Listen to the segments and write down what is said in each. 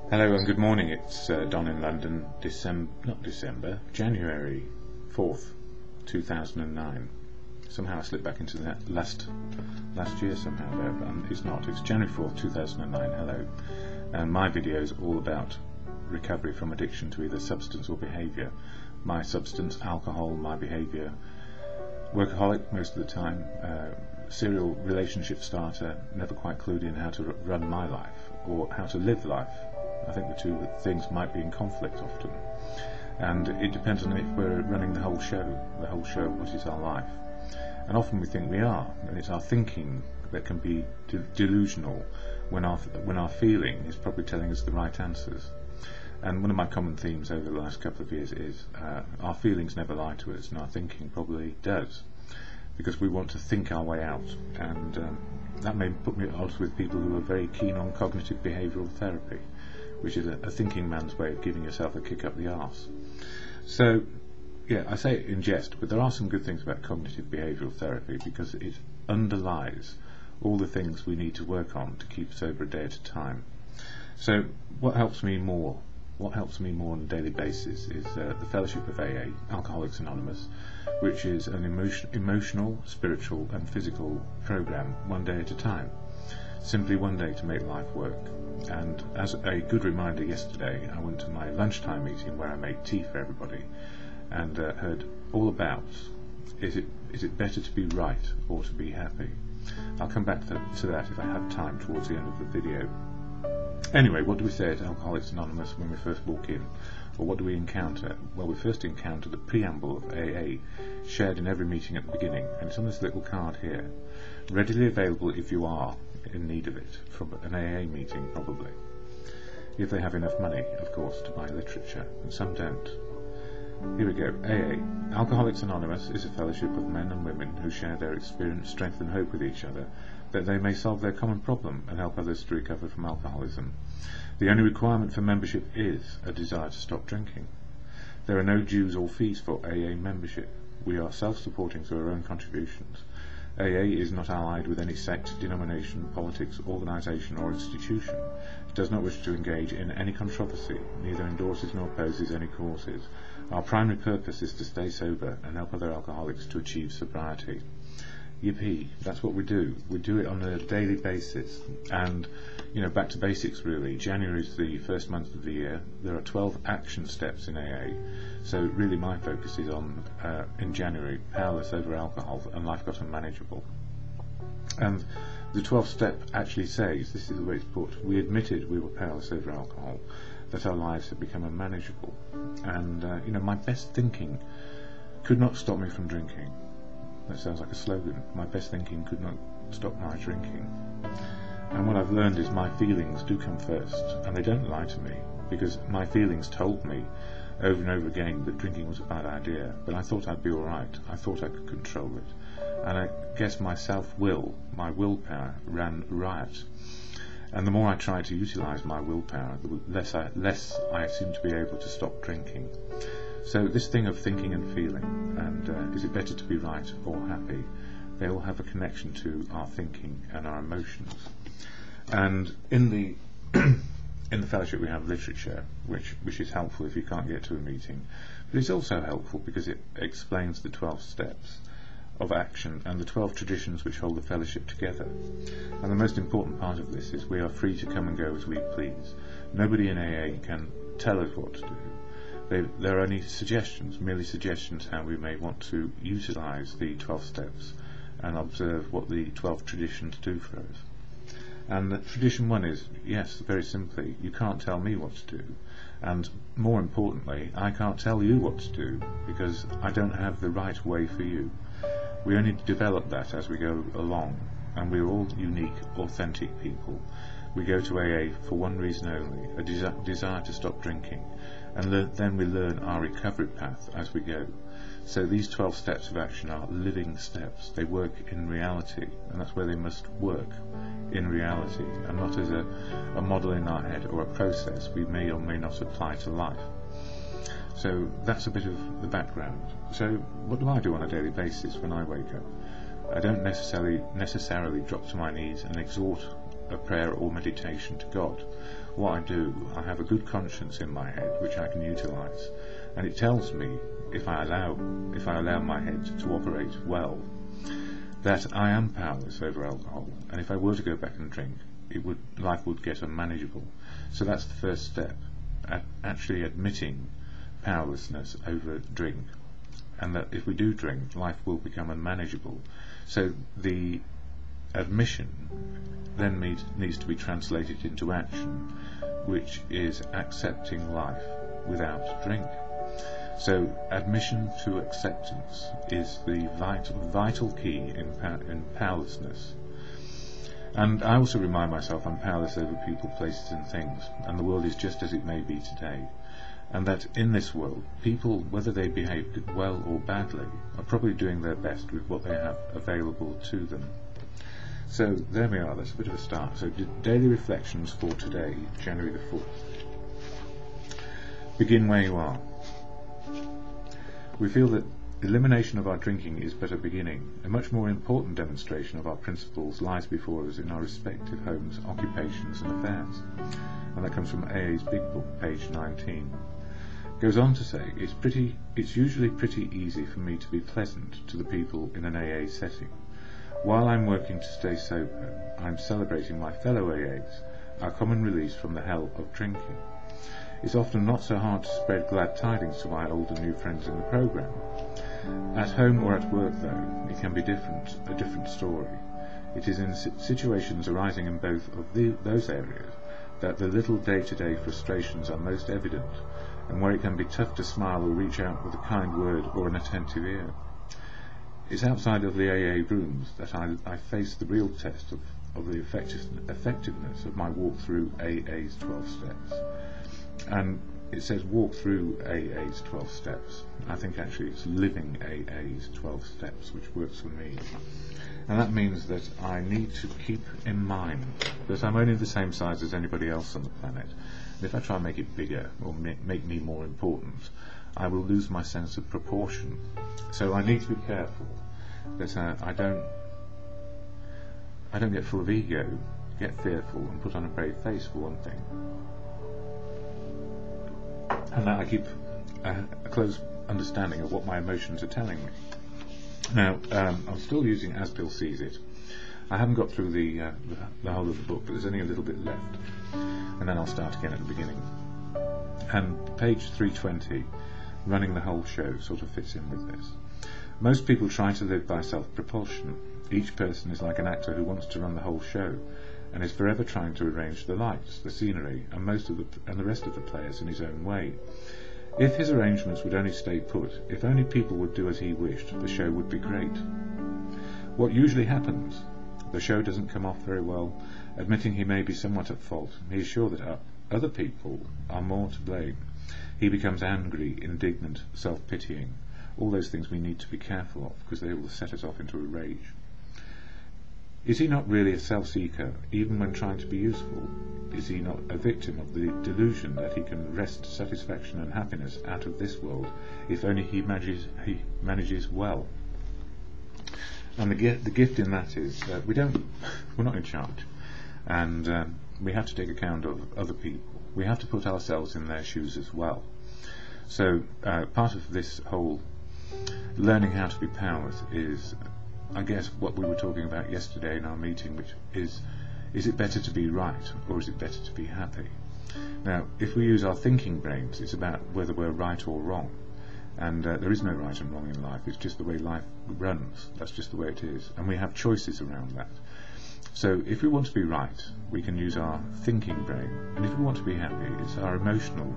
Hello and good morning. It's Don in London, January 4th, 2009. Somehow I slipped back into that last year somehow there, but it's not. It's January 4th, 2009. Hello. And my video is all about recovery from addiction to either substance or behaviour. My substance, alcohol, my behaviour, workaholic most of the time, serial relationship starter, never quite clued in how to run my life or how to live life. I think the two things might be in conflict often, and it depends on if we're running the whole show, what is our life. And often we think we are, and it's our thinking that can be delusional when our feeling is probably telling us the right answers. And one of my common themes over the last couple of years is our feelings never lie to us, and our thinking probably does, because we want to think our way out. And that may put me at odds with people who are very keen on cognitive behavioural therapy, which is a thinking man's way of giving yourself a kick up the arse. So, yeah, I say it in jest, but there are some good things about cognitive behavioural therapy, because it underlies all the things we need to work on to keep sober a day at a time. So, what helps me more on a daily basis is the Fellowship of AA, Alcoholics Anonymous, which is an emotional, spiritual and physical program, one day at a time. Simply one day to make life work. And as a good reminder, yesterday I went to my lunchtime meeting where I made tea for everybody and heard all about is it better to be right or to be happy. I'll come back to that if I have time towards the end of the video. Anyway, what do we say at Alcoholics Anonymous when we first walk in? Or what do we encounter? Well, we first encounter the preamble of AA, shared in every meeting at the beginning, and it's on this little card here. Readily available if you are in need of it, from an AA meeting probably. If they have enough money, of course, to buy literature, and some don't. Here we go. AA. Alcoholics Anonymous is a fellowship of men and women who share their experience, strength and hope with each other, that they may solve their common problem and help others to recover from alcoholism. The only requirement for membership is a desire to stop drinking. There are no dues or fees for AA membership. We are self-supporting through our own contributions. AA is not allied with any sect, denomination, politics, organisation or institution. It does not wish to engage in any controversy, neither endorses nor opposes any causes. Our primary purpose is to stay sober and help other alcoholics to achieve sobriety. Yippee, that's what we do. We do it on a daily basis. And, back to basics really. January is the first month of the year. There are 12 action steps in AA. So really my focus is on, in January, powerless over alcohol and life got unmanageable. And the 12th step actually says, this is the way it's put, we admitted we were powerless over alcohol, that our lives had become unmanageable. And, my best thinking could not stop me from drinking. That sounds like a slogan. My best thinking could not stop my drinking. And what I've learned is my feelings do come first, and they don't lie to me, because my feelings told me over and over again that drinking was a bad idea, but I thought I'd be alright. I thought I could control it. And I guess my self-will, my willpower, ran riot. And the more I tried to utilise my willpower, the less I seemed to be able to stop drinking. So this thing of thinking and feeling, and is it better to be right or happy, they all have a connection to our thinking and our emotions. And in the fellowship we have literature, which is helpful if you can't get to a meeting, but it's also helpful because it explains the 12 steps of action and the 12 traditions which hold the fellowship together. And the most important part of this is we are free to come and go as we please. Nobody in AA can tell us what to do. There are only suggestions, merely suggestions how we may want to utilise the 12 steps and observe what the 12 traditions do for us. And tradition 1 is, yes, very simply, you can't tell me what to do. And more importantly, I can't tell you what to do, because I don't have the right way for you. We only develop that as we go along, and we're all unique, authentic people. We go to AA for one reason only, a desire to stop drinking. And then we learn our recovery path as we go. So these 12 steps of action are living steps. They work in reality, and that's where they must work, in reality, and not as a model in our head or a process we may or may not apply to life. So that's a bit of the background. So what do I do on a daily basis when I wake up? I don't necessarily drop to my knees and exhort a prayer or meditation to God. What I do, I have a good conscience in my head which I can utilise, and it tells me, if I allow my head to operate well, that I am powerless over alcohol, and if I were to go back and drink, life would get unmanageable. So that's the first step, actually admitting powerlessness over drink, and that if we do drink, life will become unmanageable. So the admission then needs to be translated into action, which is accepting life without drink. So admission to acceptance is the vital key in powerlessness. And I also remind myself I'm powerless over people, places and things, and the world is just as it may be today, and that in this world, people, whether they behave well or badly, are probably doing their best with what they have available to them. So there we are, that's a bit of a start. So daily reflections for today, January the 4th. Begin where you are. We feel that elimination of our drinking is but a beginning. A much more important demonstration of our principles lies before us in our respective homes, occupations and affairs. And that comes from AA's Big Book, page 19. Goes on to say, it's usually pretty easy for me to be pleasant to the people in an AA setting. While I'm working to stay sober, I'm celebrating my fellow AAs, our common release from the hell of drinking. It's often not so hard to spread glad tidings to my old and new friends in the programme. At home or at work, though, it can be a different story. It is in situations arising in both of those areas that the little day-to-day frustrations are most evident, and where it can be tough to smile or reach out with a kind word or an attentive ear. It's outside of the AA rooms that I face the real test of the effectiveness of my walk through AA's 12 steps. And it says walk through AA's 12 steps. I think actually it's living AA's 12 steps, which works for me. And that means that I need to keep in mind that I'm only the same size as anybody else on the planet. And if I try and make it bigger or make me more important, I will lose my sense of proportion. So I need to be careful that I don't get full of ego, get fearful and put on a brave face for one thing. And that I keep a close understanding of what my emotions are telling me. Now, I'm still using As Bill Sees It. I haven't got through the whole of the book, but there's only a little bit left. And then I'll start again at the beginning. And page 320, running the whole show, sort of fits in with this. Most people try to live by self-propulsion. Each person is like an actor who wants to run the whole show, and is forever trying to arrange the lights, the scenery, and the rest of the players in his own way. If his arrangements would only stay put, if only people would do as he wished, the show would be great. What usually happens? The show doesn't come off very well. Admitting he may be somewhat at fault, he is sure that other people are more to blame. He becomes angry, indignant, self-pitying. All those things we need to be careful of, because they will set us off into a rage. Is he not really a self-seeker, even when trying to be useful? Is he not a victim of the delusion that he can wrest satisfaction and happiness out of this world, if only he manages well? And the gift in that is that we're not in charge, and we have to take account of other people. We have to put ourselves in their shoes as well. So part of this whole learning how to be powerless is, I guess, what we were talking about yesterday in our meeting, which is it better to be right or is it better to be happy? Now, if we use our thinking brains, it's about whether we're right or wrong. And there is no right and wrong in life, it's just the way life runs, that's just the way it is. And we have choices around that. So if we want to be right, we can use our thinking brain. And if we want to be happy, it's our emotional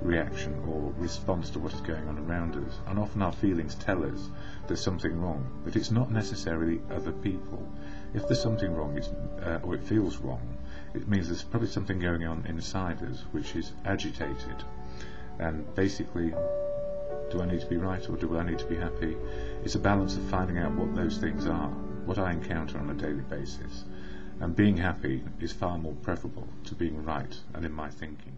reaction or response to what is going on around us. And often our feelings tell us there's something wrong, but it's not necessarily other people. If there's something wrong, or it feels wrong, it means there's probably something going on inside us which is agitated. And basically, do I need to be right or do I need to be happy? It's a balance of finding out what those things are, what I encounter on a daily basis. And being happy is far more preferable to being right and in my thinking.